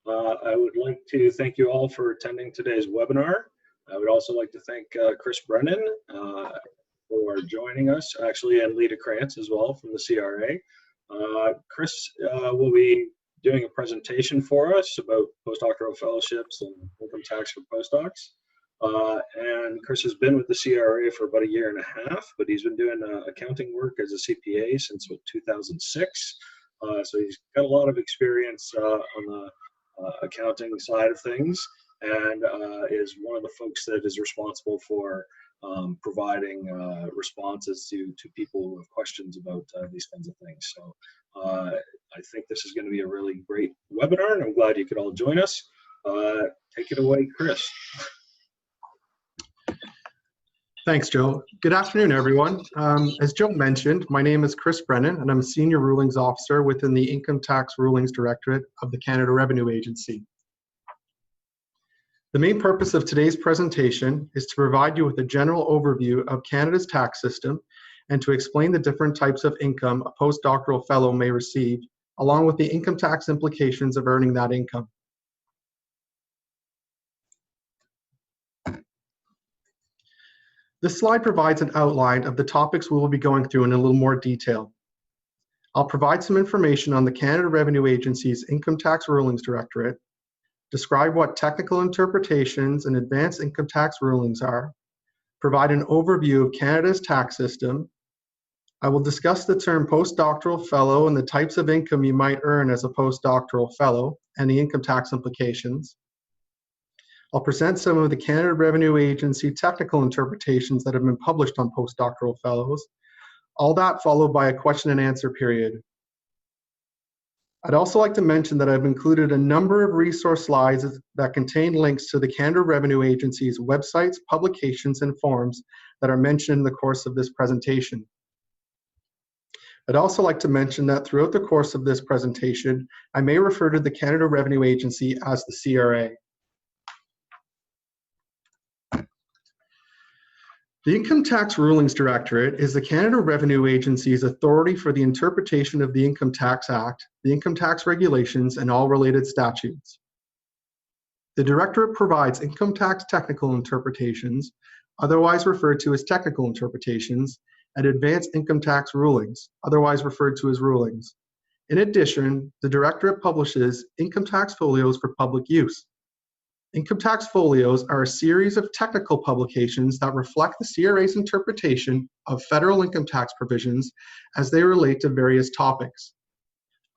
I would like to thank you all for attending today's webinar. I would also like to thank Chris Brennan for joining us, actually, and Lita Krantz as well from the CRA. Chris will be doing a presentation for us about postdoctoral fellowships and income tax for postdocs. And Chris has been with the CRA for about 1.5 years, but he's been doing accounting work as a CPA since 2006. So he's got a lot of experience on the accounting side of things, and is one of the folks that is responsible for providing responses to people who have questions about these kinds of things. So I think this is going to be a really great webinar, and I'm glad you could all join us. Take it away, Chris. Thanks, Joe. Good afternoon, everyone. As Joe mentioned, my name is Chris Brennan, and I'm a Senior Rulings Officer within the Income Tax Rulings Directorate of the Canada Revenue Agency. The main purpose of today's presentation is to provide you with a general overview of Canada's tax system and to explain the different types of income a postdoctoral fellow may receive, along with the income tax implications of earning that income. This slide provides an outline of the topics we will be going through in a little more detail. I'll provide some information on the Canada Revenue Agency's Income Tax Rulings Directorate, describe what technical interpretations and advanced income tax rulings are, provide an overview of Canada's tax system. I will discuss the term postdoctoral fellow and the types of income you might earn as a postdoctoral fellow and the income tax implications. I'll present some of the Canada Revenue Agency technical interpretations that have been published on postdoctoral fellows. All that followed by a question and answer period. I'd also like to mention that I've included a number of resource slides that contain links to the Canada Revenue Agency's websites, publications, and forms that are mentioned in the course of this presentation. I'd also like to mention that throughout the course of this presentation, I may refer to the Canada Revenue Agency as the CRA. The Income Tax Rulings Directorate is the Canada Revenue Agency's authority for the interpretation of the Income Tax Act, the income tax regulations, and all related statutes. The Directorate provides income tax technical interpretations, otherwise referred to as technical interpretations, and advanced income tax rulings, otherwise referred to as rulings. In addition, the Directorate publishes income tax folios for public use. Income tax folios are a series of technical publications that reflect the CRA's interpretation of federal income tax provisions as they relate to various topics.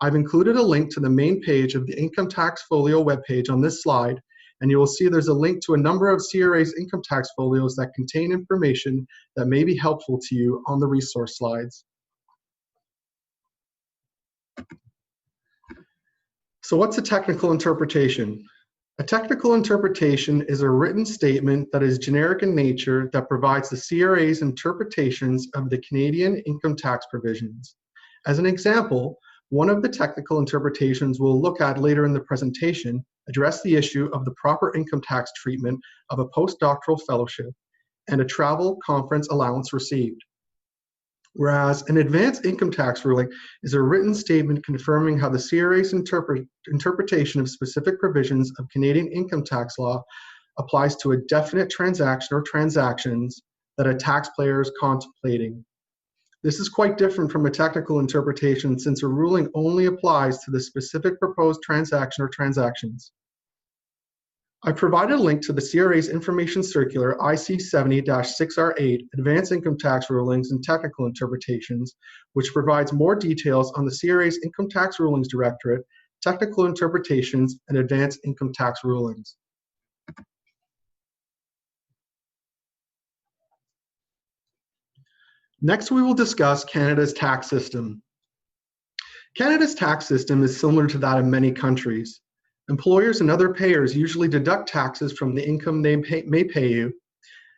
I've included a link to the main page of the Income Tax Folio webpage on this slide, and you will see there's a link to a number of CRA's income tax folios that contain information that may be helpful to you on the resource slides. So what's a technical interpretation? A technical interpretation is a written statement that is generic in nature that provides the CRA's interpretations of the Canadian income tax provisions. As an example, one of the technical interpretations we'll look at later in the presentation address the issue of the proper income tax treatment of a postdoctoral fellowship and a travel conference allowance received. Whereas an advanced income tax ruling is a written statement confirming how the CRA's interpretation of specific provisions of Canadian income tax law applies to a definite transaction or transactions that a taxpayer is contemplating. This is quite different from a technical interpretation since a ruling only applies to the specific proposed transaction or transactions. I provided a link to the CRA's Information Circular IC 70-6R8 Advanced Income Tax Rulings and Technical Interpretations, which provides more details on the CRA's Income Tax Rulings Directorate, Technical Interpretations, and Advanced Income Tax Rulings. Next, we will discuss Canada's tax system. Canada's tax system is similar to that of many countries. Employers and other payers usually deduct taxes from the income they may pay you,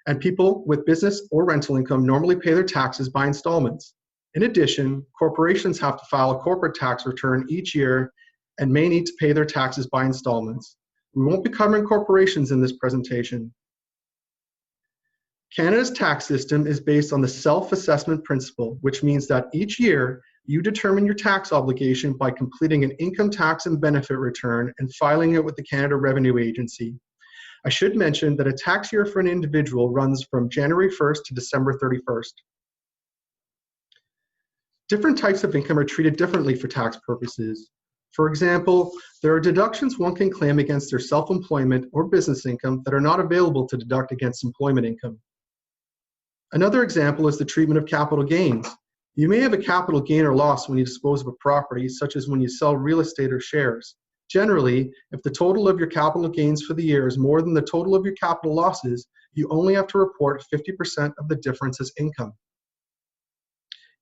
and people with business or rental income normally pay their taxes by installments. In addition, corporations have to file a corporate tax return each year and may need to pay their taxes by installments. We won't be covering corporations in this presentation. Canada's tax system is based on the self-assessment principle, which means that each year, You determine your tax obligation by completing an income tax and benefit return and filing it with the Canada Revenue Agency. I should mention that a tax year for an individual runs from January 1st to December 31st. Different types of income are treated differently for tax purposes. For example, there are deductions one can claim against their self-employment or business income that are not available to deduct against employment income. Another example is the treatment of capital gains. You may have a capital gain or loss when you dispose of a property, such as when you sell real estate or shares. Generally, if the total of your capital gains for the year is more than the total of your capital losses, you only have to report 50% of the difference as income.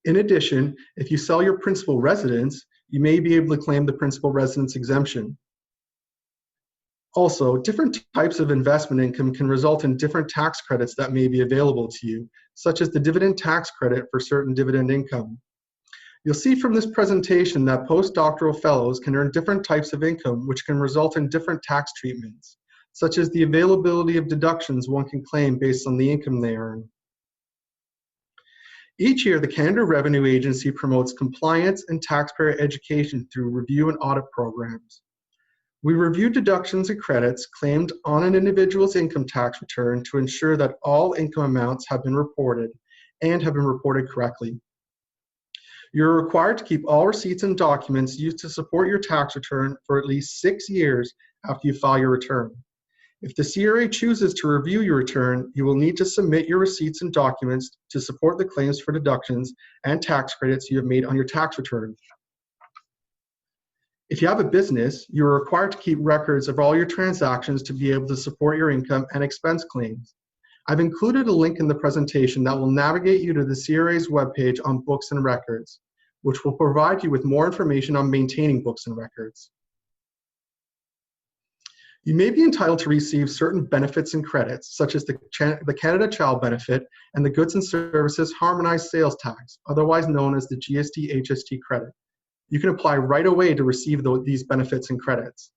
In addition, if you sell your principal residence, you may be able to claim the principal residence exemption. Also, different types of investment income can result in different tax credits that may be available to you, such as the dividend tax credit for certain dividend income. You'll see from this presentation that postdoctoral fellows can earn different types of income, which can result in different tax treatments, such as the availability of deductions one can claim based on the income they earn. Each year, the Canada Revenue Agency promotes compliance and taxpayer education through review and audit programs. We review deductions and credits claimed on an individual's income tax return to ensure that all income amounts have been reported and have been reported correctly. You're required to keep all receipts and documents used to support your tax return for at least 6 years after you file your return. If the CRA chooses to review your return, you will need to submit your receipts and documents to support the claims for deductions and tax credits you have made on your tax return. If you have a business, you are required to keep records of all your transactions to be able to support your income and expense claims. I've included a link in the presentation that will navigate you to the CRA's webpage on books and records, which will provide you with more information on maintaining books and records. You may be entitled to receive certain benefits and credits, such as the Canada Child Benefit and the Goods and Services Harmonized Sales Tax, otherwise known as the GST-HST credit. You can apply right away to receive these benefits and credits.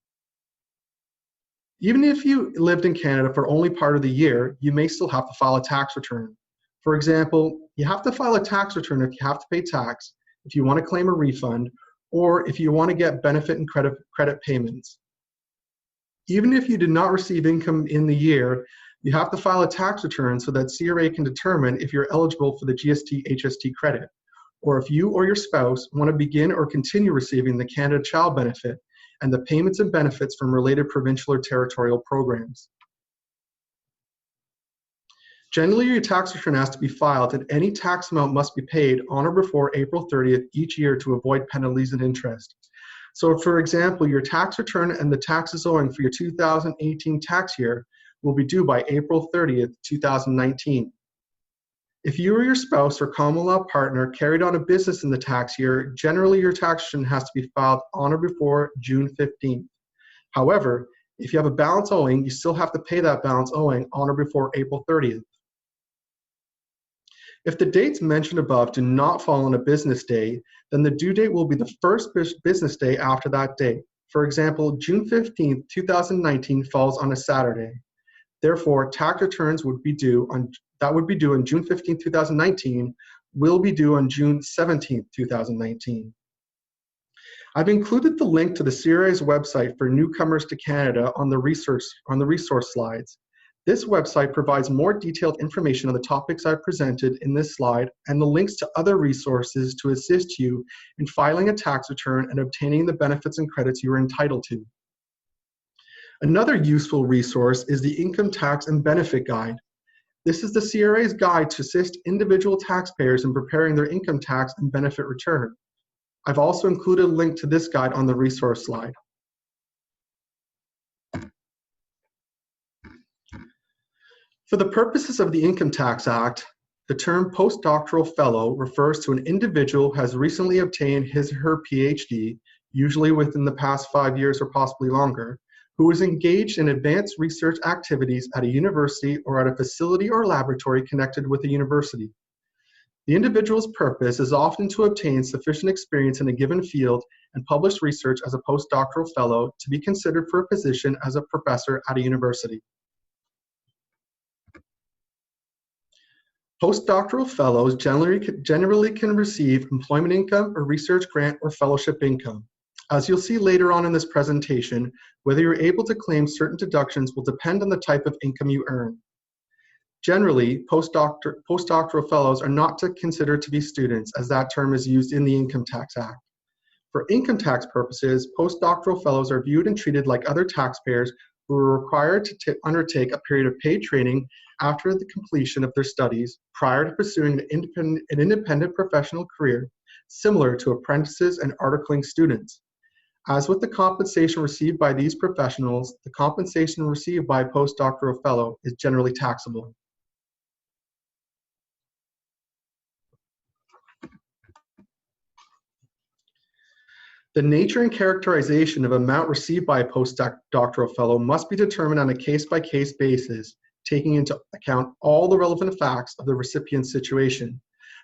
Even if you lived in Canada for only part of the year, you may still have to file a tax return. For example, you have to file a tax return if you have to pay tax, if you want to claim a refund, or if you want to get benefit and credit payments. Even if you did not receive income in the year, you have to file a tax return so that CRA can determine if you're eligible for the GST-HST credit, or if you or your spouse want to begin or continue receiving the Canada Child Benefit and the payments and benefits from related provincial or territorial programs. Generally, your tax return has to be filed and any tax amount must be paid on or before April 30th each year to avoid penalties and interest. So for example, your tax return and the taxes owing for your 2018 tax year will be due by April 30th, 2019. If you or your spouse or common law partner carried on a business in the tax year, generally your tax return has to be filed on or before June 15th. However, if you have a balance owing, you still have to pay that balance owing on or before April 30th. If the dates mentioned above do not fall on a business day, then the due date will be the first business day after that date. For example, June 15th, 2019 falls on a Saturday. Therefore, tax returns would be due on June 15th, 2019, will be due on June 17th, 2019. I've included the link to the CRA's website for newcomers to Canada on the resource slides. This website provides more detailed information on the topics I've presented in this slide and the links to other resources to assist you in filing a tax return and obtaining the benefits and credits you are entitled to. Another useful resource is the Income Tax and Benefit Guide. This is the CRA's guide to assist individual taxpayers in preparing their income tax and benefit return. I've also included a link to this guide on the resource slide. For the purposes of the Income Tax Act, the term postdoctoral fellow refers to an individual who has recently obtained his or her PhD, usually within the past 5 years or possibly longer, who is engaged in advanced research activities at a university or at a facility or laboratory connected with a university. The individual's purpose is often to obtain sufficient experience in a given field and publish research as a postdoctoral fellow to be considered for a position as a professor at a university. Postdoctoral fellows generally can receive employment income, a research grant, or fellowship income. As you'll see later on in this presentation, whether you're able to claim certain deductions will depend on the type of income you earn. Generally, postdoctoral fellows are not considered to be students, as that term is used in the Income Tax Act. For income tax purposes, postdoctoral fellows are viewed and treated like other taxpayers who are required to undertake a period of paid training after the completion of their studies prior to pursuing an independent professional career, similar to apprentices and articling students. As with the compensation received by these professionals, the compensation received by a postdoctoral fellow is generally taxable. The nature and characterization of amount received by a postdoctoral fellow must be determined on a case-by-case basis, taking into account all the relevant facts of the recipient's situation.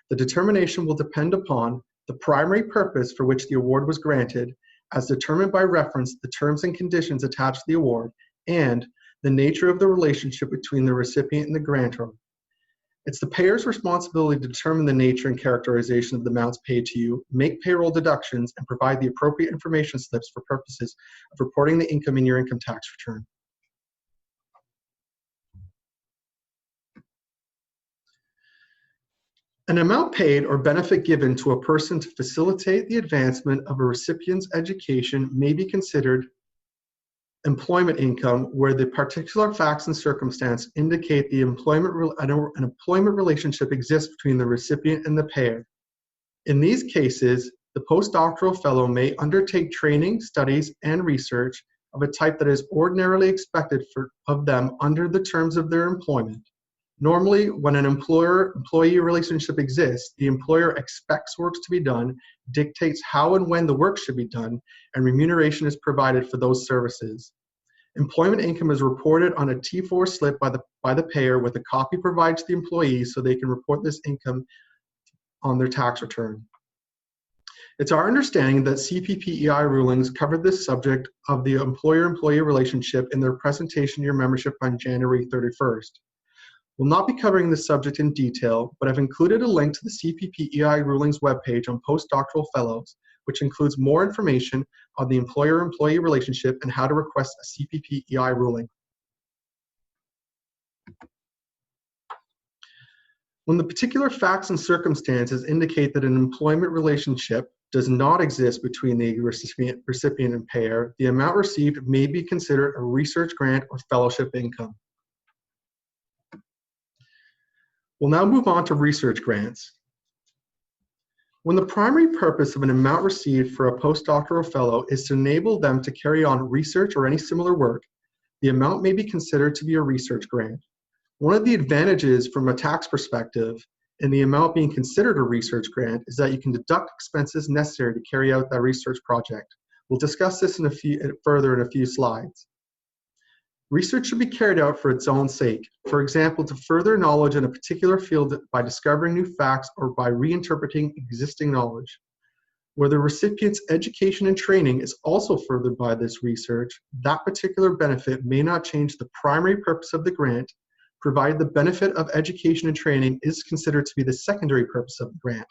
The determination will depend upon the primary purpose for which the award was granted, as determined by reference to the terms and conditions attached to the award, and the nature of the relationship between the recipient and the grantor. It's the payer's responsibility to determine the nature and characterization of the amounts paid to you, make payroll deductions, and provide the appropriate information slips for purposes of reporting the income in your income tax return. An amount paid or benefit given to a person to facilitate the advancement of a recipient's education may be considered employment income, where the particular facts and circumstance indicate the an employment relationship exists between the recipient and the payer. In these cases, the postdoctoral fellow may undertake training, studies, and research of a type that is ordinarily expected of them under the terms of their employment. Normally, when an employer-employee relationship exists, the employer expects work to be done, dictates how and when the work should be done, and remuneration is provided for those services. Employment income is reported on a T4 slip by the payer, with a copy provided to the employee so they can report this income on their tax return. It's our understanding that CPPEI rulings covered this subject of the employer-employee relationship in their presentation to your membership on January 31st. We'll not be covering this subject in detail, but I've included a link to the CPPEI rulings webpage on postdoctoral fellows, which includes more information on the employer-employee relationship and how to request a CPPEI ruling. When the particular facts and circumstances indicate that an employment relationship does not exist between the recipient and payer, the amount received may be considered a research grant or fellowship income. We'll now move on to research grants. When the primary purpose of an amount received for a postdoctoral fellow is to enable them to carry on research or any similar work, the amount may be considered to be a research grant. One of the advantages from a tax perspective in the amount being considered a research grant is that you can deduct expenses necessary to carry out that research project. We'll discuss this further in a few slides. Research should be carried out for its own sake, for example, to further knowledge in a particular field by discovering new facts or by reinterpreting existing knowledge. Where the recipient's education and training is also furthered by this research, that particular benefit may not change the primary purpose of the grant, provided the benefit of education and training is considered to be the secondary purpose of the grant.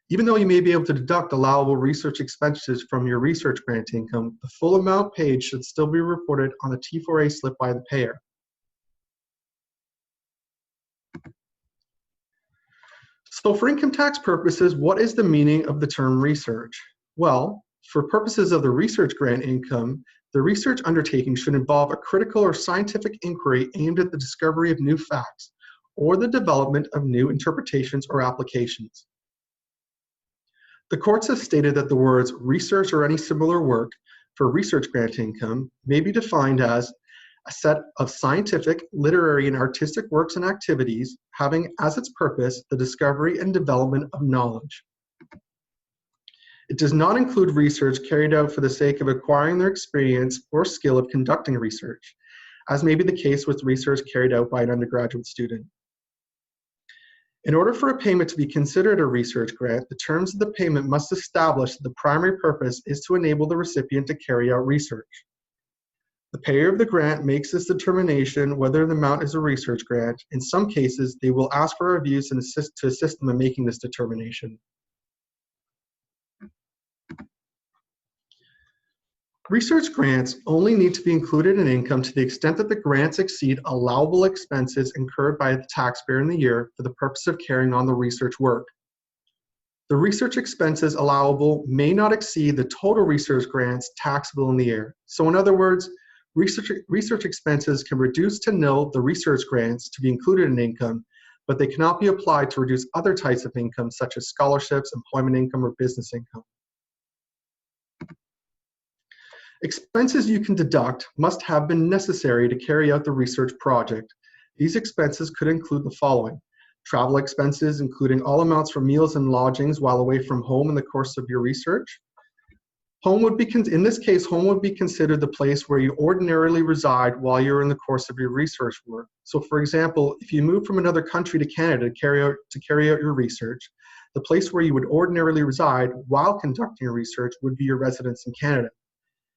Even though you may be able to deduct allowable research expenses from your research grant income, the full amount paid should still be reported on a T4A slip by the payer. So for income tax purposes, what is the meaning of the term research? Well, for purposes of the research grant income, the research undertaking should involve a critical or scientific inquiry aimed at the discovery of new facts or the development of new interpretations or applications. The courts have stated that the words research or any similar work for research grant income may be defined as a set of scientific, literary, and artistic works and activities having as its purpose the discovery and development of knowledge. It does not include research carried out for the sake of acquiring their experience or skill of conducting research, as may be the case with research carried out by an undergraduate student. In order for a payment to be considered a research grant, the terms of the payment must establish that the primary purpose is to enable the recipient to carry out research. The payer of the grant makes this determination whether the amount is a research grant. In some cases, they will ask for reviews and to assist them in making this determination. Research grants only need to be included in income to the extent that the grants exceed allowable expenses incurred by the taxpayer in the year for the purpose of carrying on the research work. The research expenses allowable may not exceed the total research grants taxable in the year. So in other words, research expenses can reduce to nil the research grants to be included in income, but they cannot be applied to reduce other types of income such as scholarships, employment income, or business income. Expenses you can deduct must have been necessary to carry out the research project. These expenses could include the following: travel expenses, including all amounts for meals and lodgings while away from home in the course of your research. Home would be, in this case, home would be considered the place where you ordinarily reside while you're in the course of your research work. So for example, if you move from another country to Canada to carry out your research, the place where you would ordinarily reside while conducting your research would be your residence in Canada.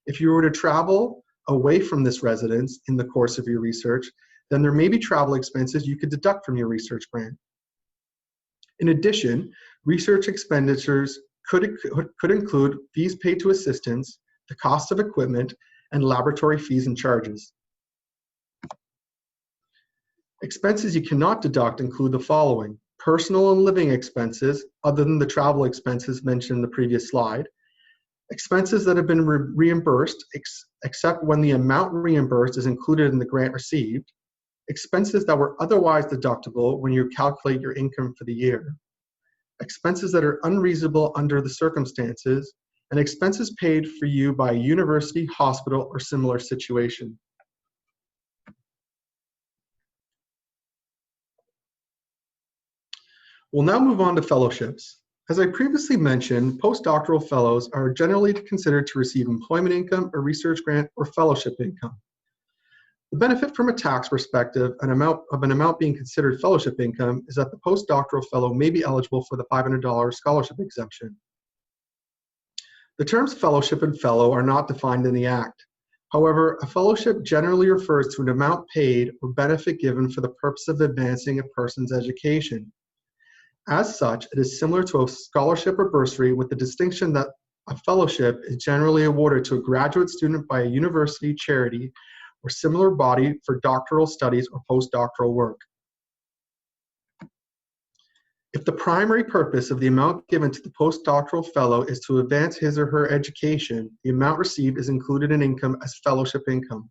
If you were to travel away from this residence in the course of your research, then there may be travel expenses you could deduct from your research grant. In addition, research expenditures could include fees paid to assistants, the cost of equipment, and laboratory fees and charges. Expenses you cannot deduct include the following: personal and living expenses, other than the travel expenses mentioned in the previous slide, expenses that have been reimbursed, except when the amount reimbursed is included in the grant received, expenses that were otherwise deductible when you calculate your income for the year, expenses that are unreasonable under the circumstances, and expenses paid for you by a university, hospital, or similar situation. We'll now move on to fellowships. As I previously mentioned, postdoctoral fellows are generally considered to receive employment income, a research grant, or fellowship income. The benefit from a tax perspective, an amount being considered fellowship income, is that the postdoctoral fellow may be eligible for the $500 scholarship exemption. The terms fellowship and fellow are not defined in the Act. However, a fellowship generally refers to an amount paid or benefit given for the purpose of advancing a person's education. As such, it is similar to a scholarship or bursary, with the distinction that a fellowship is generally awarded to a graduate student by a university, charity, or similar body for doctoral studies or postdoctoral work. If the primary purpose of the amount given to the postdoctoral fellow is to advance his or her education, the amount received is included in income as fellowship income.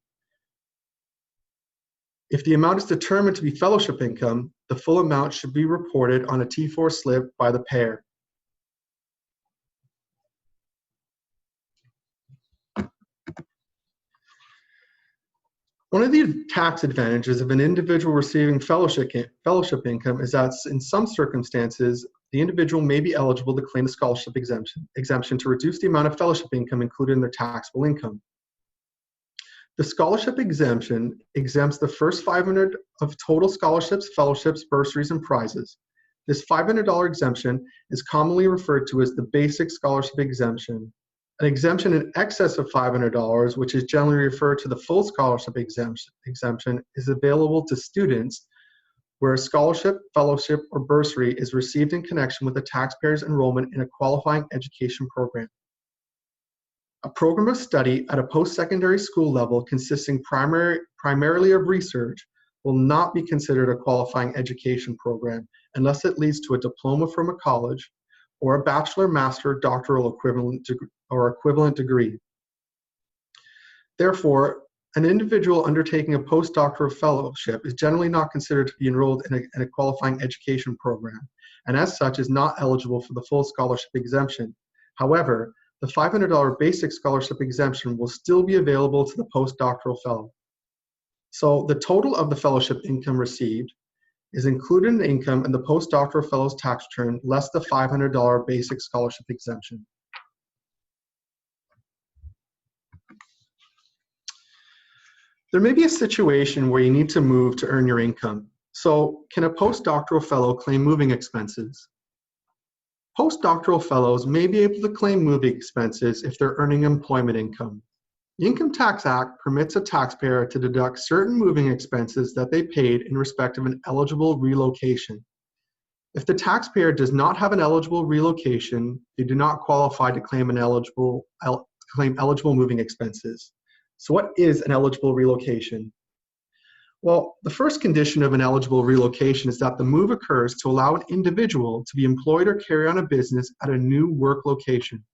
If the amount is determined to be fellowship income, the full amount should be reported on a T4 slip by the payer. One of the tax advantages of an individual receiving fellowship income is that in some circumstances, the individual may be eligible to claim a scholarship exemption to reduce the amount of fellowship income included in their taxable income. The scholarship exemption exempts the first $500 of total scholarships, fellowships, bursaries, and prizes. This $500 exemption is commonly referred to as the basic scholarship exemption. An exemption in excess of $500, which is generally referred to the full scholarship exemption, is available to students where a scholarship, fellowship, or bursary is received in connection with the taxpayer's enrollment in a qualifying education program. A program of study at a post-secondary school level consisting primarily of research will not be considered a qualifying education program unless it leads to a diploma from a college or a bachelor, master, doctoral equivalent degree. Therefore, an individual undertaking a postdoctoral fellowship is generally not considered to be enrolled in a qualifying education program, and as such is not eligible for the full scholarship exemption. However, the $500 basic scholarship exemption will still be available to the postdoctoral fellow. So the total of the fellowship income received is included in income in the postdoctoral fellow's tax return less the $500 basic scholarship exemption. There may be a situation where you need to move to earn your income. So can a postdoctoral fellow claim moving expenses? Postdoctoral fellows may be able to claim moving expenses if they're earning employment income. The Income Tax Act permits a taxpayer to deduct certain moving expenses that they paid in respect of an eligible relocation. If the taxpayer does not have an eligible relocation, they do not qualify to claim eligible moving expenses. So what is an eligible relocation? Well, the first condition of an eligible relocation is that the move occurs to allow an individual to be employed or carry on a business at a new work location.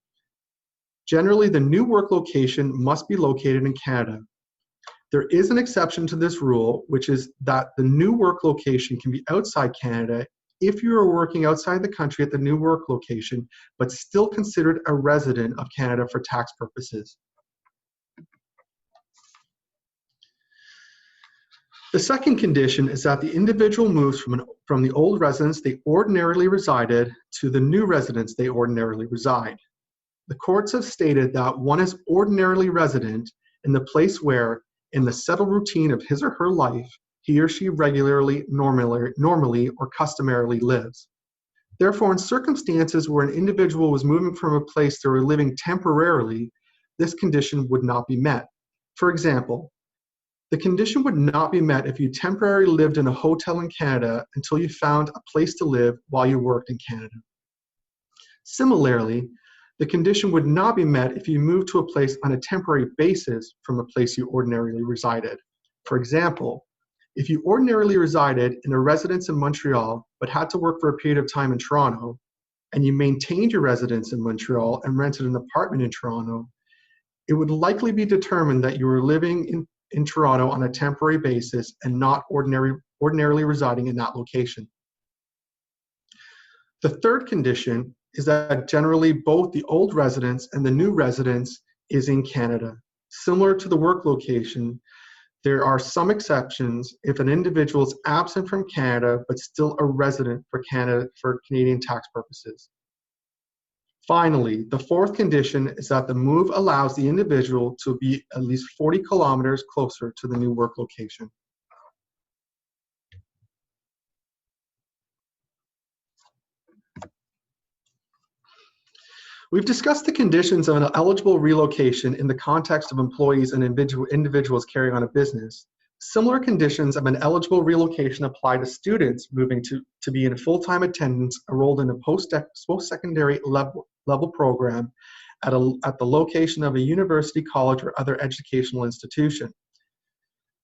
Generally, the new work location must be located in Canada. There is an exception to this rule, which is that the new work location can be outside Canada if you are working outside the country at the new work location, but still considered a resident of Canada for tax purposes. The second condition is that the individual moves from the old residence they ordinarily resided to the new residence they ordinarily reside. The courts have stated that one is ordinarily resident in the place where, in the settled routine of his or her life, he or she regularly, normally, or customarily lives. Therefore, in circumstances where an individual was moving from a place they were living temporarily, this condition would not be met. For example, the condition would not be met if you temporarily lived in a hotel in Canada until you found a place to live while you worked in Canada. Similarly, the condition would not be met if you moved to a place on a temporary basis from a place you ordinarily resided. For example, if you ordinarily resided in a residence in Montreal but had to work for a period of time in Toronto, and you maintained your residence in Montreal and rented an apartment in Toronto, it would likely be determined that you were living in Toronto on a temporary basis and not ordinarily residing in that location. The third condition is that generally both the old residence and the new residence is in Canada. Similar to the work location, there are some exceptions if an individual is absent from Canada but still a resident for Canada for Canadian tax purposes. Finally, the fourth condition is that the move allows the individual to be at least 40 kilometers closer to the new work location. We've discussed the conditions of an eligible relocation in the context of employees and individuals carrying on a business. Similar conditions of an eligible relocation apply to students moving to be in full-time attendance enrolled in a post-secondary level program at the location of a university, college, or other educational institution.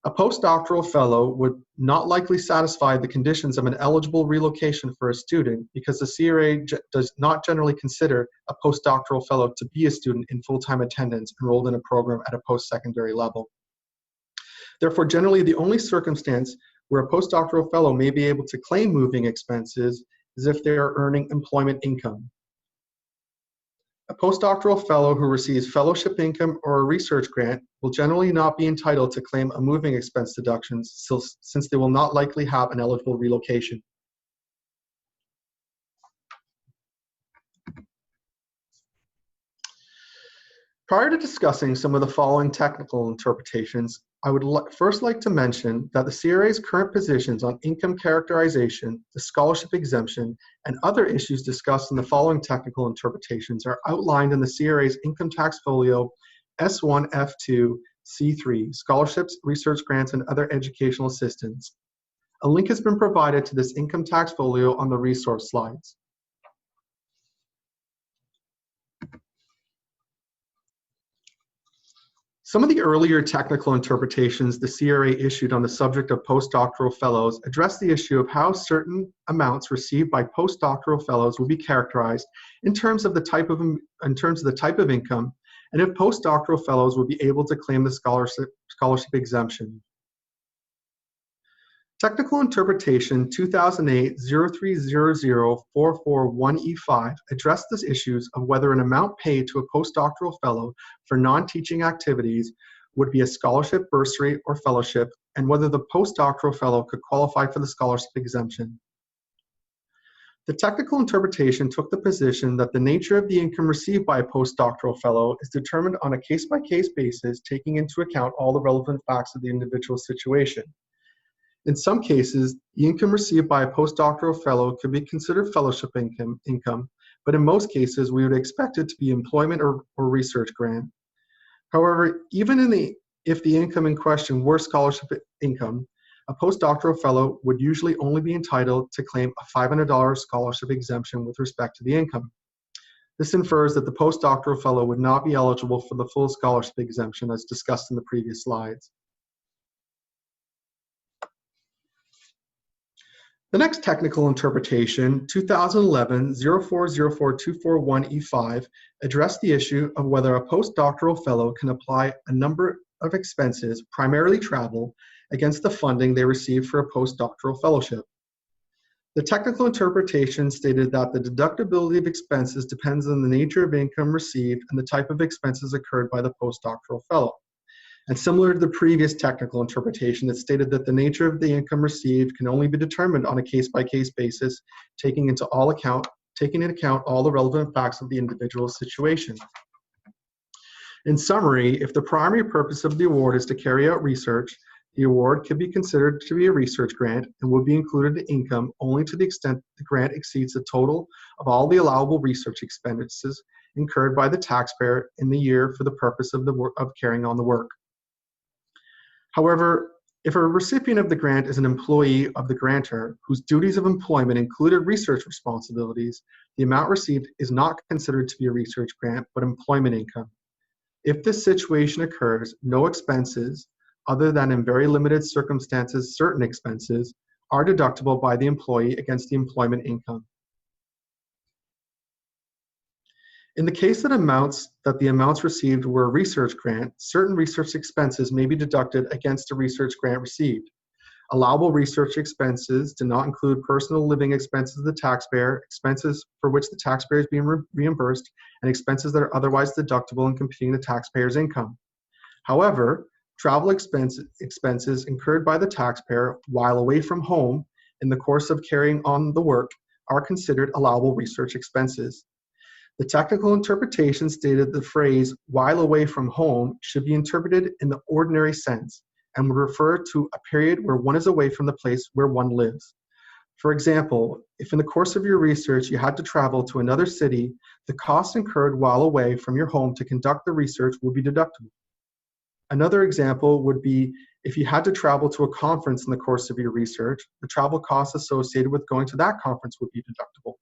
A postdoctoral fellow would not likely satisfy the conditions of an eligible relocation for a student because the CRA does not generally consider a postdoctoral fellow to be a student in full-time attendance enrolled in a program at a post-secondary level. Therefore, generally the only circumstance where a postdoctoral fellow may be able to claim moving expenses is if they are earning employment income. A postdoctoral fellow who receives fellowship income or a research grant will generally not be entitled to claim a moving expense deduction since they will not likely have an eligible relocation. Prior to discussing some of the following technical interpretations, I would first like to mention that the CRA's current positions on income characterization, the scholarship exemption, and other issues discussed in the following technical interpretations are outlined in the CRA's income tax folio S1, F2, C3, scholarships, research grants, and other educational assistance. A link has been provided to this income tax folio on the resource slides. Some of the earlier technical interpretations the CRA issued on the subject of postdoctoral fellows address the issue of how certain amounts received by postdoctoral fellows will be characterized in terms of the type of income, and if postdoctoral fellows will be able to claim the scholarship exemption. Technical Interpretation 2008-0300-441E5 addressed the issues of whether an amount paid to a postdoctoral fellow for non-teaching activities would be a scholarship, bursary, or fellowship, and whether the postdoctoral fellow could qualify for the scholarship exemption. The technical interpretation took the position that the nature of the income received by a postdoctoral fellow is determined on a case-by-case basis, taking into account all the relevant facts of the individual situation. In some cases, the income received by a postdoctoral fellow could be considered fellowship income, but in most cases, we would expect it to be employment or research grant. However, even if the income in question were scholarship income, a postdoctoral fellow would usually only be entitled to claim a $500 scholarship exemption with respect to the income. This infers that the postdoctoral fellow would not be eligible for the full scholarship exemption as discussed in the previous slides. The next technical interpretation, 2011-0404-241E5, addressed the issue of whether a postdoctoral fellow can apply a number of expenses, primarily travel, against the funding they receive for a postdoctoral fellowship. The technical interpretation stated that the deductibility of expenses depends on the nature of income received and the type of expenses incurred by the postdoctoral fellow. And similar to the previous technical interpretation, it stated that the nature of the income received can only be determined on a case-by-case basis, taking into account all the relevant facts of the individual's situation. In summary, if the primary purpose of the award is to carry out research, the award could be considered to be a research grant and would be included in income only to the extent the grant exceeds the total of all the allowable research expenses incurred by the taxpayer in the year for the purpose of carrying on the work. However, if a recipient of the grant is an employee of the grantor whose duties of employment included research responsibilities, the amount received is not considered to be a research grant, but employment income. If this situation occurs, no expenses, other than in very limited circumstances, certain expenses, are deductible by the employee against the employment income. In the case that the amounts received were a research grant, certain research expenses may be deducted against a research grant received. Allowable research expenses do not include personal living expenses of the taxpayer, expenses for which the taxpayer is being reimbursed, and expenses that are otherwise deductible in computing the taxpayer's income. However, travel expenses incurred by the taxpayer while away from home in the course of carrying on the work are considered allowable research expenses. The technical interpretation stated the phrase while away from home should be interpreted in the ordinary sense and would refer to a period where one is away from the place where one lives. For example, if in the course of your research you had to travel to another city, the costs incurred while away from your home to conduct the research would be deductible. Another example would be if you had to travel to a conference in the course of your research, the travel costs associated with going to that conference would be deductible.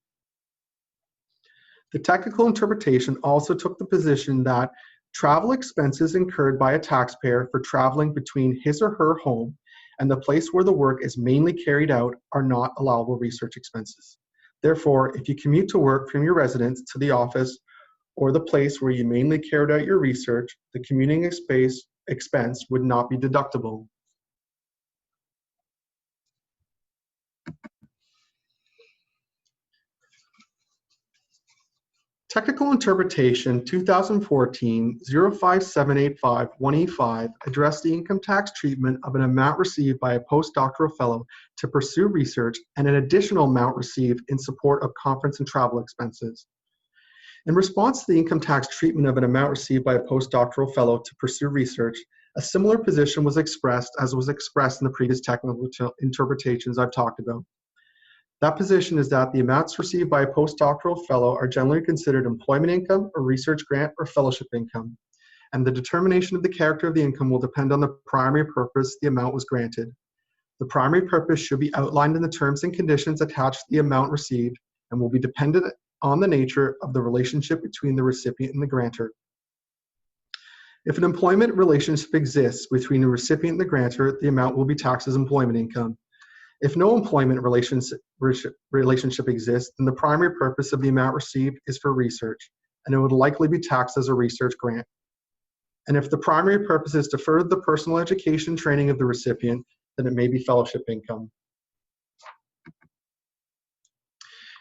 The technical interpretation also took the position that travel expenses incurred by a taxpayer for traveling between his or her home and the place where the work is mainly carried out are not allowable research expenses. Therefore, if you commute to work from your residence to the office or the place where you mainly carried out your research, the commuting expense would not be deductible. Technical Interpretation 2014-05785-1E5 addressed the income tax treatment of an amount received by a postdoctoral fellow to pursue research and an additional amount received in support of conference and travel expenses. In response to the income tax treatment of an amount received by a postdoctoral fellow to pursue research, a similar position was expressed as was expressed in the previous technical interpretations I've talked about. That position is that the amounts received by a postdoctoral fellow are generally considered employment income, a research grant, or fellowship income, and the determination of the character of the income will depend on the primary purpose the amount was granted. The primary purpose should be outlined in the terms and conditions attached to the amount received and will be dependent on the nature of the relationship between the recipient and the grantor. If an employment relationship exists between the recipient and the grantor, the amount will be taxed as employment income. If no employment relationship exists, then the primary purpose of the amount received is for research, and it would likely be taxed as a research grant. And if the primary purpose is to further the personal education training of the recipient, then it may be fellowship income.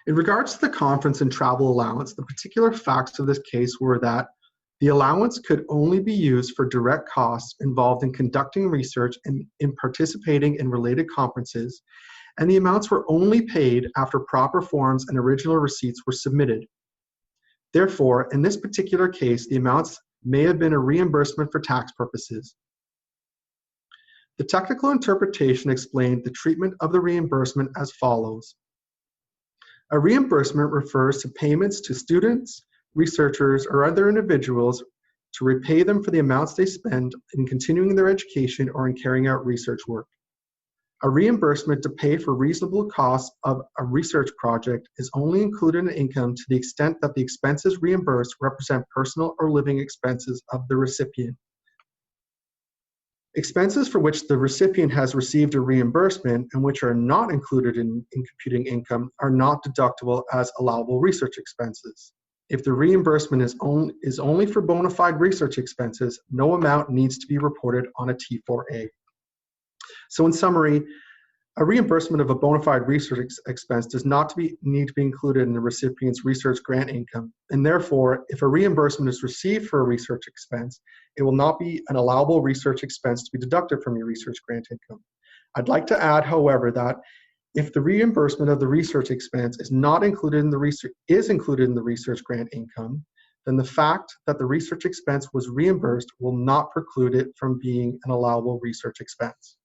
In regards to the conference and travel allowance, the particular facts of this case were that the allowance could only be used for direct costs involved in conducting research and in participating in related conferences, and the amounts were only paid after proper forms and original receipts were submitted. Therefore, in this particular case, the amounts may have been a reimbursement for tax purposes. The technical interpretation explained the treatment of the reimbursement as follows. A reimbursement refers to payments to students, researchers, or other individuals to repay them for the amounts they spend in continuing their education or in carrying out research work. A reimbursement to pay for reasonable costs of a research project is only included in income to the extent that the expenses reimbursed represent personal or living expenses of the recipient. Expenses for which the recipient has received a reimbursement and which are not included in computing income are not deductible as allowable research expenses. If the reimbursement is only for bona fide research expenses, no amount needs to be reported on a T4A. So in summary, a reimbursement of a bona fide research expense does not need to be included in the recipient's research grant income, and therefore, if a reimbursement is received for a research expense, it will not be an allowable research expense to be deducted from your research grant income. I'd like to add, however, that if the reimbursement of the research expense is included in the research grant income, then the fact that the research expense was reimbursed will not preclude it from being an allowable research expense.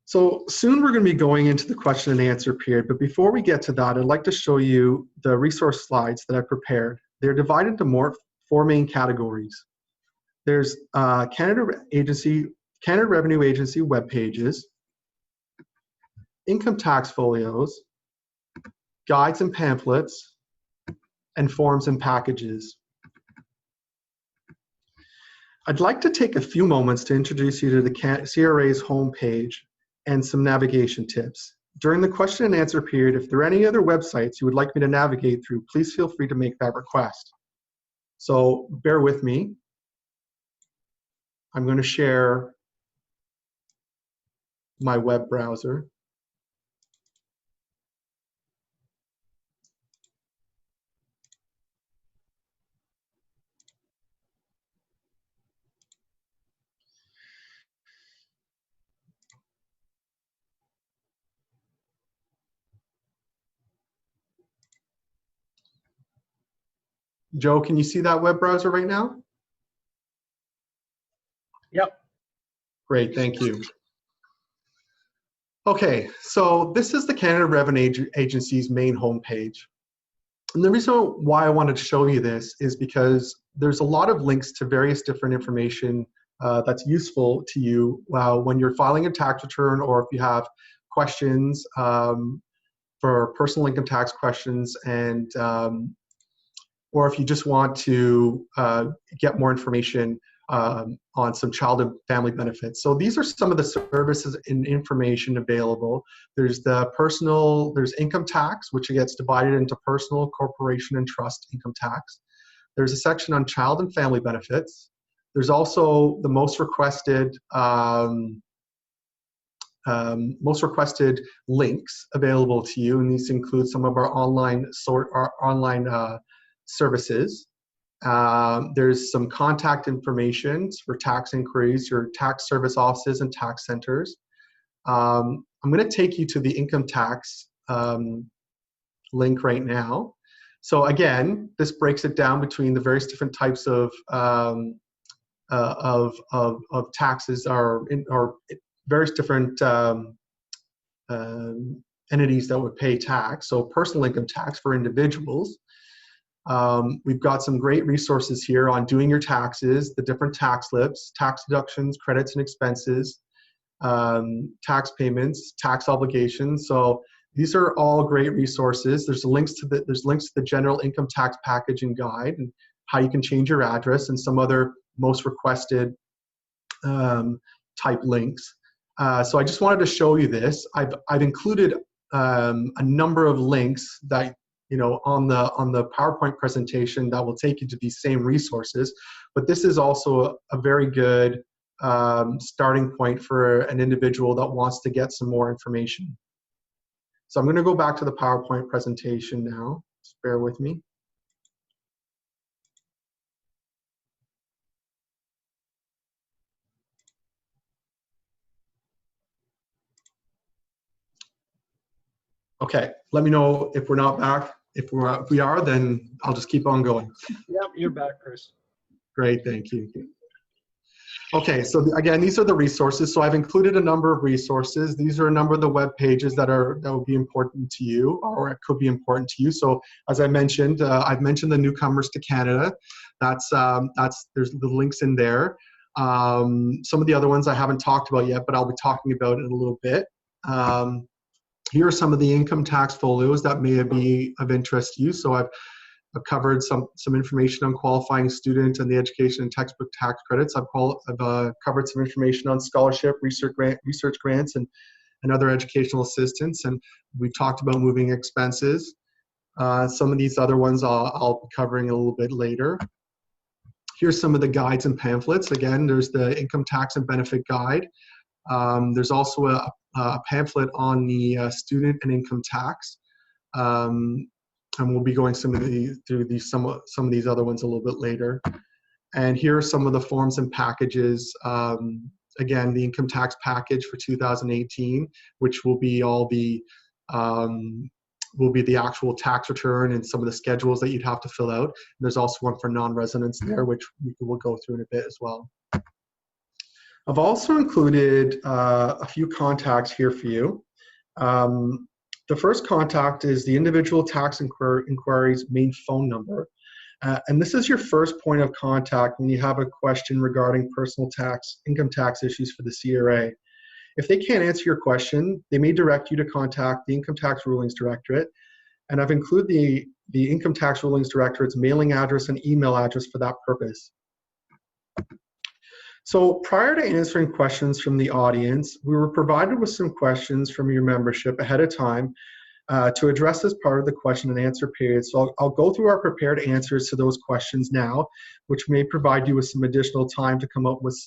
So soon we're going to be going into the question and answer period, but before we get to that, I'd like to show you the resource slides that I prepared. They're divided into four main categories. There's Canada Revenue Agency web pages, income tax folios, guides and pamphlets, and forms and packages. I'd like to take a few moments to introduce you to the CRA's homepage and some navigation tips. During the question and answer period, if there are any other websites you would like me to navigate through, please feel free to make that request. So bear with me. I'm going to share my web browser. Joe, can you see that web browser right now? Yep. Great, thank you. Okay, so this is the Canada Revenue Agency's main homepage. And the reason why I wanted to show you this is because there's a lot of links to various different information that's useful to you when you're filing a tax return, or if you have questions for personal income tax questions, and or if you just want to get more information on some child and family benefits. So these are some of the services and information available. There's income tax, which gets divided into personal, corporation, and trust income tax. There's a section on child and family benefits. There's also the most requested links available to you, and these include some of our online services. There's some contact information for tax inquiries, your tax service offices and tax centers. I'm going to take you to the income tax link right now. So again, this breaks it down between the various different types of taxes, or various different entities that would pay tax. So personal income tax for individuals. We've got some great resources here on doing your taxes, the different tax slips, tax deductions, credits and expenses, tax payments, tax obligations. So these are all great resources. There's links to the general income tax package and guide, and how you can change your address, and some other most requested type links. So I just wanted to show you this. I've included a number of links that on the PowerPoint presentation that will take you to these same resources, but this is also a very good starting point for an individual that wants to get some more information. So I'm going to go back to the PowerPoint presentation now. Just bear with me. Okay, let me know if we're not back. If we are, then I'll just keep on going. Yep, you're back, Chris. Great, thank you. Okay, so again, these are the resources. So I've included a number of resources. These are a number of the web pages that will be important to you, or it could be important to you. So as I mentioned, I've mentioned the Newcomers to Canada. There's the links in there. Some of the other ones I haven't talked about yet, but I'll be talking about in a little bit. Here are some of the income tax folios that may be of interest to you. So I've covered some information on qualifying student and the education and textbook tax credits. I've covered some information on scholarship, research grants, and other educational assistance. And we've talked about moving expenses. Some of these other ones I'll be covering a little bit later. Here's some of the guides and pamphlets. Again, there's the income tax and benefit guide. There's also a pamphlet on the student and income tax. And we'll be going through some of these other ones a little bit later. And here are some of the forms and packages. Again, the income tax package for 2018, which will be the actual tax return and some of the schedules that you'd have to fill out. And there's also one for non-residents there, which we'll go through in a bit as well. I've also included a few contacts here for you. The first contact is the individual tax inquiry's main phone number. And this is your first point of contact when you have a question regarding personal tax, income tax issues for the CRA. If they can't answer your question, they may direct you to contact the Income Tax Rulings Directorate. And I've included the Income Tax Rulings Directorate's mailing address and email address for that purpose. So prior to answering questions from the audience, we were provided with some questions from your membership ahead of time to address as part of the question and answer period. So I'll go through our prepared answers to those questions now, which may provide you with some additional time to come up with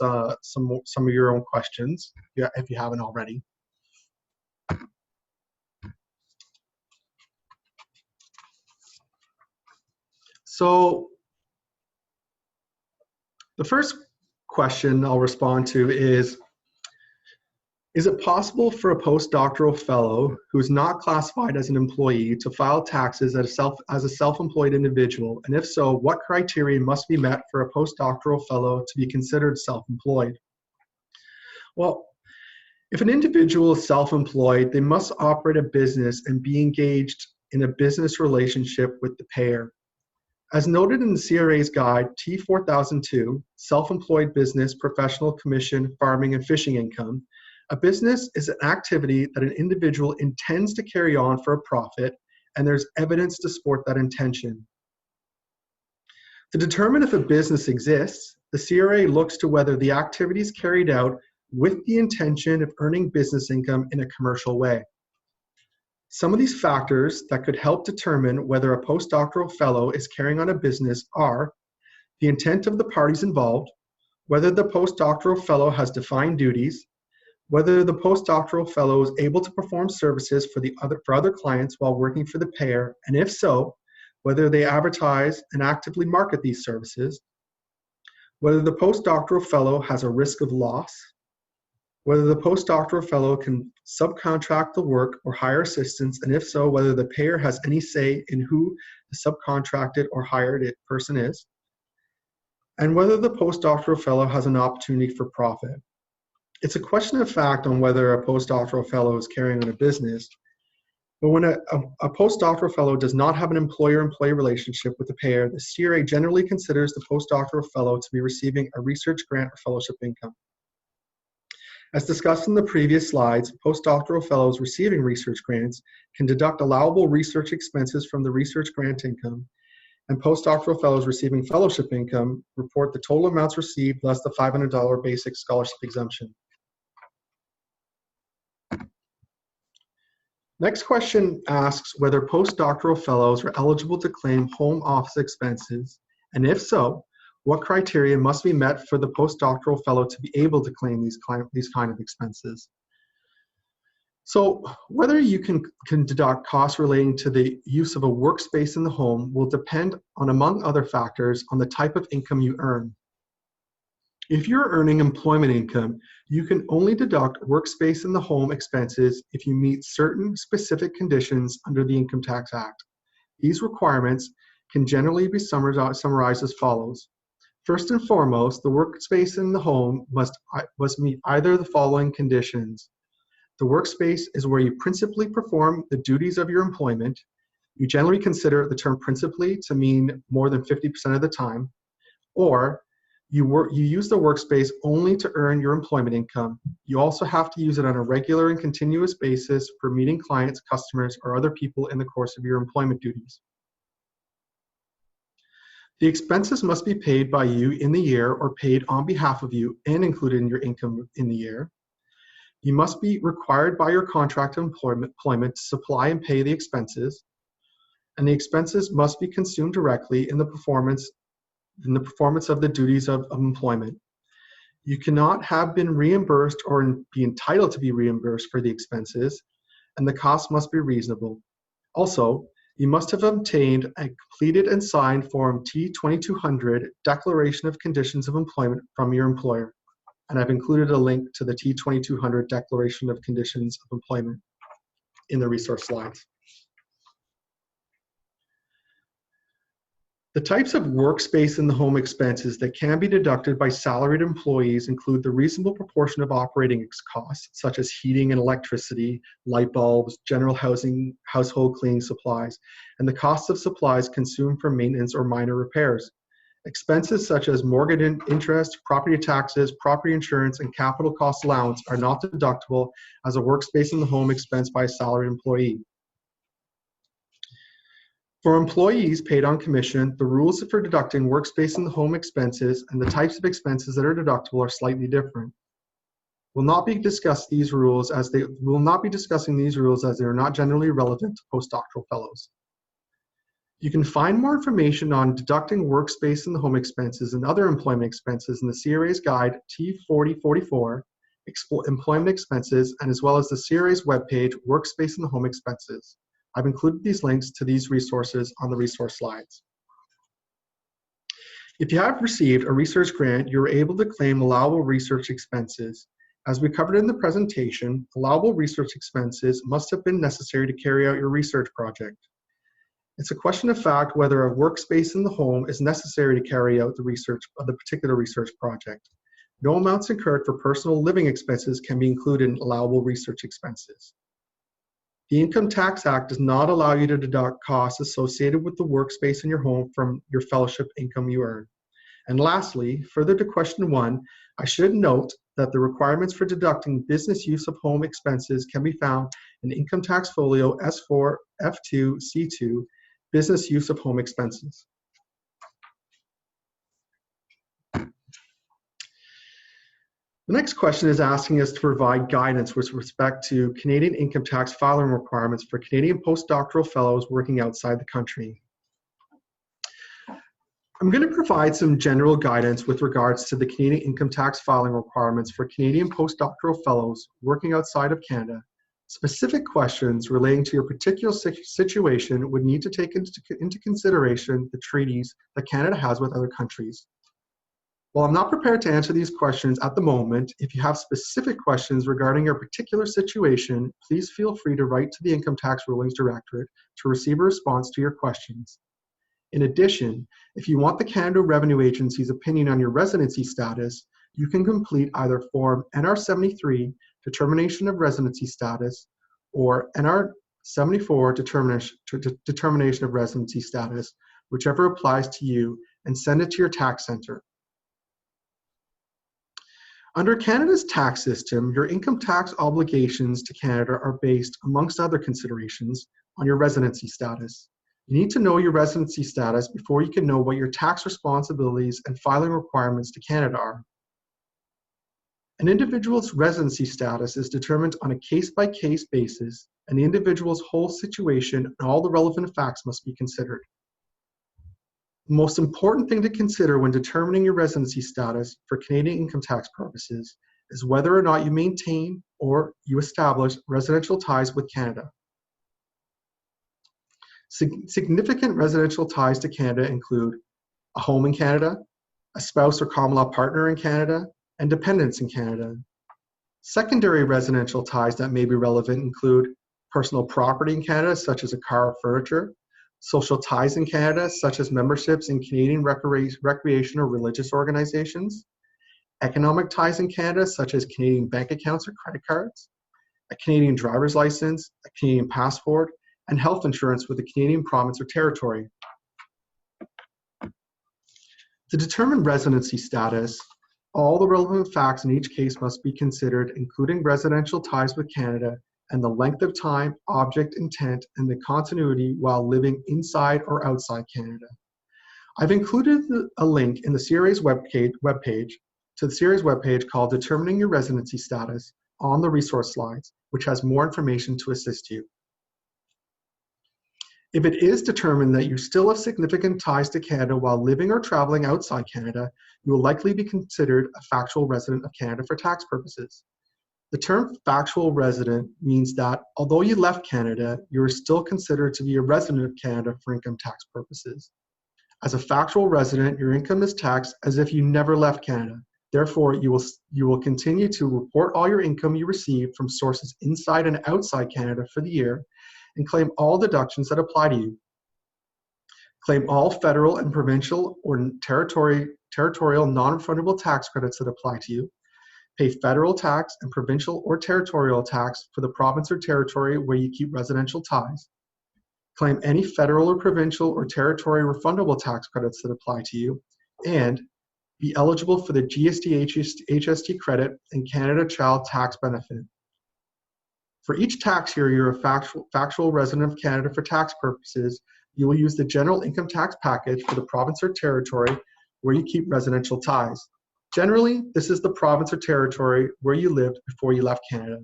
some of your own questions, if you haven't already. So the first question I'll respond to is it possible for a postdoctoral fellow who is not classified as an employee to file taxes as a self-employed individual? And if so, what criteria must be met for a postdoctoral fellow to be considered self-employed? Well, if an individual is self-employed, they must operate a business and be engaged in a business relationship with the payer. As noted in the CRA's guide T4002, Self-Employed Business, Professional Commission, Farming and Fishing Income, a business is an activity that an individual intends to carry on for a profit, and there's evidence to support that intention. To determine if a business exists, the CRA looks to whether the activity is carried out with the intention of earning business income in a commercial way. Some of these factors that could help determine whether a postdoctoral fellow is carrying on a business are the intent of the parties involved, whether the postdoctoral fellow has defined duties, whether the postdoctoral fellow is able to perform services for other clients while working for the payer, and if so, whether they advertise and actively market these services, whether the postdoctoral fellow has a risk of loss, whether the postdoctoral fellow can subcontract the work or hire assistants, and if so, whether the payer has any say in who the subcontracted or hired person is, and whether the postdoctoral fellow has an opportunity for profit. It's a question of fact on whether a postdoctoral fellow is carrying on a business, but when a postdoctoral fellow does not have an employer-employee relationship with the payer, the CRA generally considers the postdoctoral fellow to be receiving a research grant or fellowship income. As discussed in the previous slides, postdoctoral fellows receiving research grants can deduct allowable research expenses from the research grant income, and postdoctoral fellows receiving fellowship income report the total amounts received less the $500 basic scholarship exemption. Next question asks whether postdoctoral fellows are eligible to claim home office expenses, and if so, what criteria must be met for the postdoctoral fellow to be able to claim these kind of expenses? So whether you can deduct costs relating to the use of a workspace in the home will depend on, among other factors, on the type of income you earn. If you're earning employment income, you can only deduct workspace in the home expenses if you meet certain specific conditions under the Income Tax Act. These requirements can generally be summarized as follows. First and foremost, the workspace in the home must meet either of the following conditions. The workspace is where you principally perform the duties of your employment. You generally consider the term principally to mean more than 50% of the time, or you use the workspace only to earn your employment income. You also have to use it on a regular and continuous basis for meeting clients, customers, or other people in the course of your employment duties. The expenses must be paid by you in the year or paid on behalf of you and included in your income in the year. You must be required by your contract of employment to supply and pay the expenses, and the expenses must be consumed directly in the performance of the duties of employment. You cannot have been reimbursed or be entitled to be reimbursed for the expenses, and the cost must be reasonable. Also, you must have obtained a completed and signed Form T-2200 Declaration of Conditions of Employment from your employer. And I've included a link to the T-2200 Declaration of Conditions of Employment in the resource slides. The types of workspace in the home expenses that can be deducted by salaried employees include the reasonable proportion of operating costs, such as heating and electricity, light bulbs, general housing, household cleaning supplies, and the cost of supplies consumed for maintenance or minor repairs. Expenses such as mortgage interest, property taxes, property insurance, and capital cost allowance are not deductible as a workspace in the home expense by a salaried employee. For employees paid on commission, the rules for deducting workspace in the home expenses and the types of expenses that are deductible are slightly different. We'll not be discussing these rules as they are not generally relevant to postdoctoral fellows. You can find more information on deducting workspace in the home expenses and other employment expenses in the CRA's Guide T4044, Employment Expenses, and as well as the CRA's webpage, Workspace in the Home Expenses. I've included these links to these resources on the resource slides. If you have received a research grant, you're able to claim allowable research expenses. As we covered in the presentation, allowable research expenses must have been necessary to carry out your research project. It's a question of fact whether a workspace in the home is necessary to carry out the research of the particular research project. No amounts incurred for personal living expenses can be included in allowable research expenses. The Income Tax Act does not allow you to deduct costs associated with the workspace in your home from your fellowship income you earn. And lastly, further to question 1, I should note that the requirements for deducting business use of home expenses can be found in Income Tax Folio S4 F2 C2, Business Use of Home Expenses. The next question is asking us to provide guidance with respect to Canadian income tax filing requirements for Canadian postdoctoral fellows working outside the country. I'm going to provide some general guidance with regards to the Canadian income tax filing requirements for Canadian postdoctoral fellows working outside of Canada. Specific questions relating to your particular situation would need to take into consideration the treaties that Canada has with other countries. While I'm not prepared to answer these questions at the moment, if you have specific questions regarding your particular situation, please feel free to write to the Income Tax Rulings Directorate to receive a response to your questions. In addition, if you want the Canada Revenue Agency's opinion on your residency status, you can complete either Form NR73, Determination of Residency Status, or NR74, Determination of Residency Status, whichever applies to you, and send it to your tax center. Under Canada's tax system, your income tax obligations to Canada are based, amongst other considerations, on your residency status. You need to know your residency status before you can know what your tax responsibilities and filing requirements to Canada are. An individual's residency status is determined on a case-by-case basis, and the individual's whole situation and all the relevant facts must be considered. The most important thing to consider when determining your residency status for Canadian income tax purposes is whether or not you maintain or you establish residential ties with Canada. Significant residential ties to Canada include a home in Canada, a spouse or common law partner in Canada, and dependents in Canada. Secondary residential ties that may be relevant include personal property in Canada, such as a car or furniture, social ties in Canada, such as memberships in Canadian recreation or religious organizations, economic ties in Canada, such as Canadian bank accounts or credit cards, a Canadian driver's license, a Canadian passport, and health insurance with a Canadian province or territory. To determine residency status, all the relevant facts in each case must be considered, including residential ties with Canada and the length of time, object, intent, and the continuity while living inside or outside Canada. I've included a link in the CRA's webpage to the CRA's webpage called Determining Your Residency Status on the resource slides, which has more information to assist you. If it is determined that you still have significant ties to Canada while living or traveling outside Canada, you will likely be considered a factual resident of Canada for tax purposes. The term factual resident means that although you left Canada, you are still considered to be a resident of Canada for income tax purposes. As a factual resident, your income is taxed as if you never left Canada. Therefore, you will continue to report all your income you receive from sources inside and outside Canada for the year and claim all deductions that apply to you. Claim all federal and provincial or territorial non-refundable tax credits that apply to you. Pay federal tax and provincial or territorial tax for the province or territory where you keep residential ties. Claim any federal or provincial or territory refundable tax credits that apply to you, and be eligible for the GST-HST credit and Canada Child Tax Benefit. For each tax year you're a factual resident of Canada for tax purposes, you will use the general income tax package for the province or territory where you keep residential ties. Generally, this is the province or territory where you lived before you left Canada.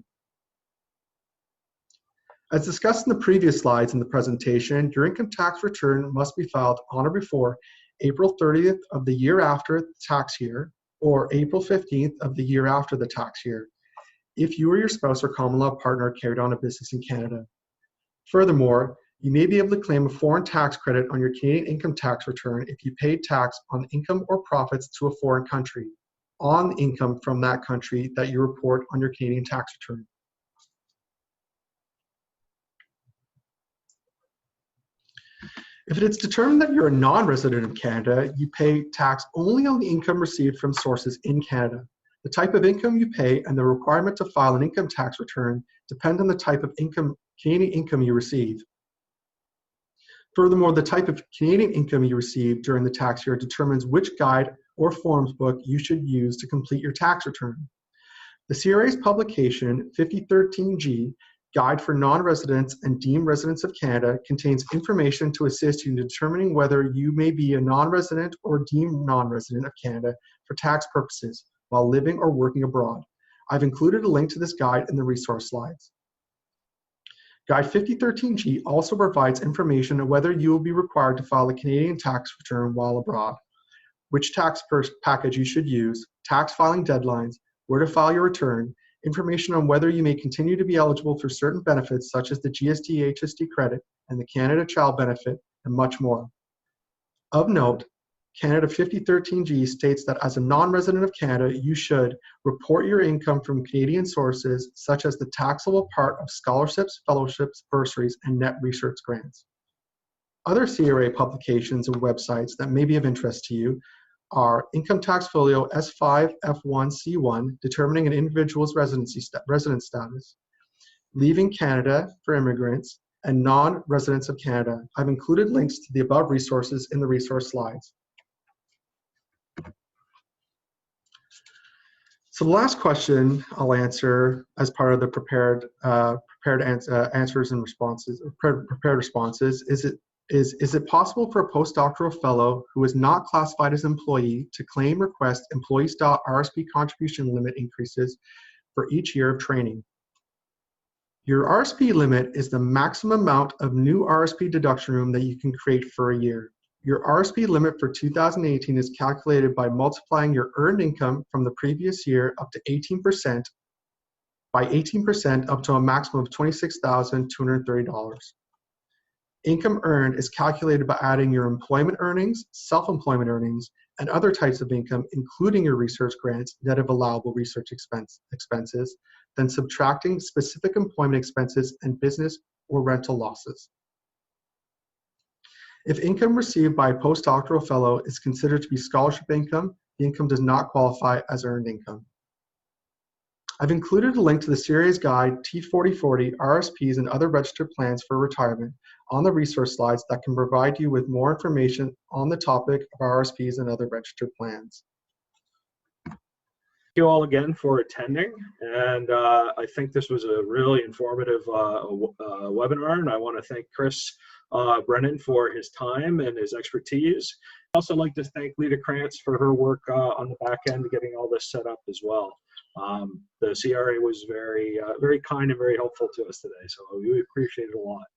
As discussed in the previous slides in the presentation, your income tax return must be filed on or before April 30th of the year after the tax year or April 15th of the year after the tax year, if you or your spouse or common law partner carried on a business in Canada. Furthermore, you may be able to claim a foreign tax credit on your Canadian income tax return if you paid tax on income or profits to a foreign country, on income from that country that you report on your Canadian tax return. If it is determined that you're a non-resident of Canada, you pay tax only on the income received from sources in Canada. The type of income you pay and the requirement to file an income tax return depend on the type of Canadian income you receive. Furthermore, the type of Canadian income you receive during the tax year determines which guide or forms book you should use to complete your tax return. The CRA's publication, 5013G, Guide for Non-Residents and Deemed Residents of Canada, contains information to assist you in determining whether you may be a non-resident or deemed non-resident of Canada for tax purposes while living or working abroad. I've included a link to this guide in the resource slides. Guide 5013G also provides information on whether you will be required to file a Canadian tax return while abroad, which tax package you should use, tax filing deadlines, where to file your return, information on whether you may continue to be eligible for certain benefits such as the GST-HST credit and the Canada Child Benefit, and much more. Of note, Canada 5013G states that as a non-resident of Canada, you should report your income from Canadian sources such as the taxable part of scholarships, fellowships, bursaries, and net research grants. Other CRA publications and websites that may be of interest to you are Income Tax Folio S5F1C1, determining an individual's resident status, Leaving Canada for Immigrants, and Non-Residents of Canada. I've included links to the above resources in the resource slides. So the last question I'll answer as part of the prepared answers and responses, prepared responses, is it possible for a postdoctoral fellow who is not classified as employee to claim request employee-style RSP contribution limit increases for each year of training? Your RSP limit is the maximum amount of new RSP deduction room that you can create for a year. Your RSP limit for 2018 is calculated by multiplying your earned income from the previous year up to 18% by 18% up to a maximum of $26,230. Income earned is calculated by adding your employment earnings, self-employment earnings, and other types of income, including your research grants, net of allowable research expenses, then subtracting specific employment expenses and business or rental losses. If income received by a postdoctoral fellow is considered to be scholarship income, the income does not qualify as earned income. I've included a link to the CRA's guide T4040 RSPs and other registered plans for retirement on the resource slides that can provide you with more information on the topic of RSPs and other registered plans. Thank you all again for attending, and I think this was a really informative webinar, and I want to thank Chris Brennan for his time and his expertise. I'd also like to thank Lita Krantz for her work on the back end getting all this set up as well. The CRA was very kind and very helpful to us today, so we appreciate it a lot.